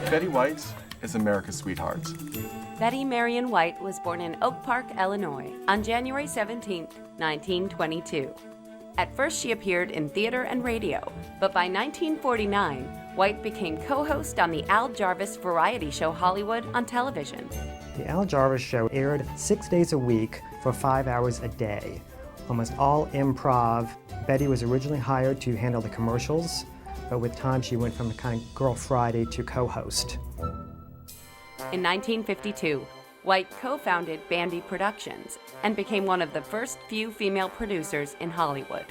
Betty White is America's sweetheart. Betty Marion White was born in Oak Park, Illinois, on January 17, 1922. At first, she appeared in theater and radio, but by 1949, White became co-host on the Al Jarvis variety show Hollywood on television. The Al Jarvis show aired 6 days a week for 5 hours a day. Almost all improv. Betty was originally hired to handle the commercials, but with time she went from kind of Girl Friday to co-host. In 1952, White co-founded Bandy Productions and became one of the first few female producers in Hollywood.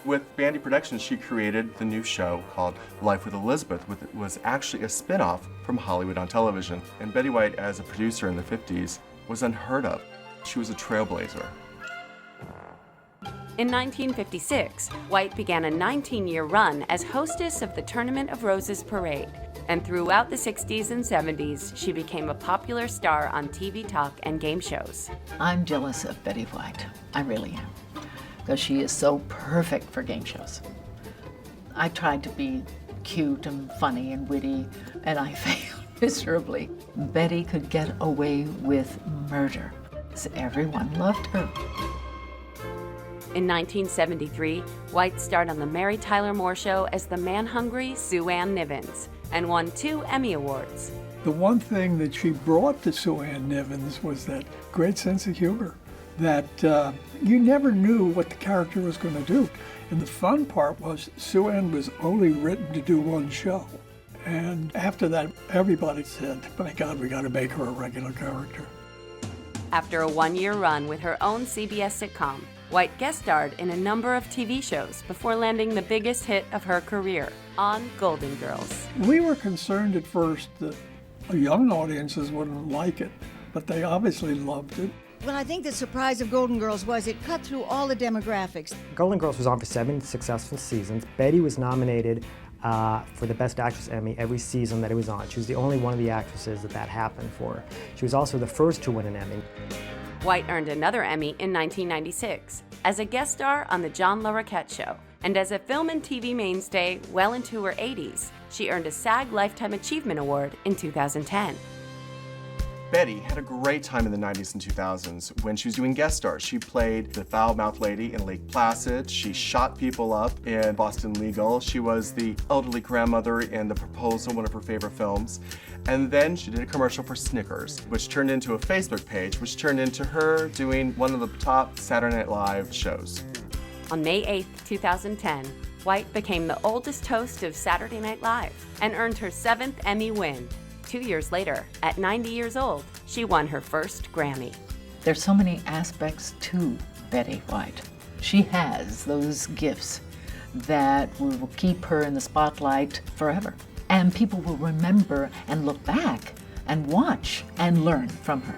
With Bandy Productions, she created the new show called Life with Elizabeth, which was actually a spin-off from Hollywood on television. And Betty White, as a producer in the 50s, was unheard of. She was a trailblazer. In 1956, White began a 19-year run as hostess of the Tournament of Roses parade, and throughout the 60s and 70s, she became a popular star on TV talk and game shows. I'm jealous of Betty White. I really am, because she is so perfect for game shows. I tried to be cute and funny and witty, and I failed miserably. Betty could get away with murder. Everyone loved her. In 1973, White starred on The Mary Tyler Moore Show as the man-hungry Sue Ann Nivens and won 2 Emmy Awards. The one thing that she brought to Sue Ann Nivens was that great sense of humor, that you never knew what the character was going to do. And the fun part was Sue Ann was only written to do one show. And after that, everybody said, my God, we got to make her a regular character. After a 1-year run with her own CBS sitcom, White guest starred in a number of TV shows before landing the biggest hit of her career, on Golden Girls. We were concerned at first that young audiences wouldn't like it, but they obviously loved it. Well, I think the surprise of Golden Girls was it cut through all the demographics. Golden Girls was on for 7 successful seasons. Betty was nominated for the Best Actress Emmy every season that it was on. She was the only one of the actresses that happened for. She was also the first to win an Emmy. White earned another Emmy in 1996 as a guest star on The John LaRoquette Show, and as a film and TV mainstay well into her 80s, she earned a SAG Lifetime Achievement Award in 2010. Betty had a great time in the 90s and 2000s when she was doing guest stars. She played the foul-mouthed lady in Lake Placid. She shot people up in Boston Legal. She was the elderly grandmother in The Proposal, one of her favorite films. And then she did a commercial for Snickers, which turned into a Facebook page, which turned into her doing one of the top Saturday Night Live shows. On May 8, 2010, White became the oldest host of Saturday Night Live and earned her 7th Emmy win. 2 years later, at 90 years old, she won her first Grammy. There's so many aspects to Betty White. She has those gifts that will keep her in the spotlight forever. And people will remember and look back and watch and learn from her.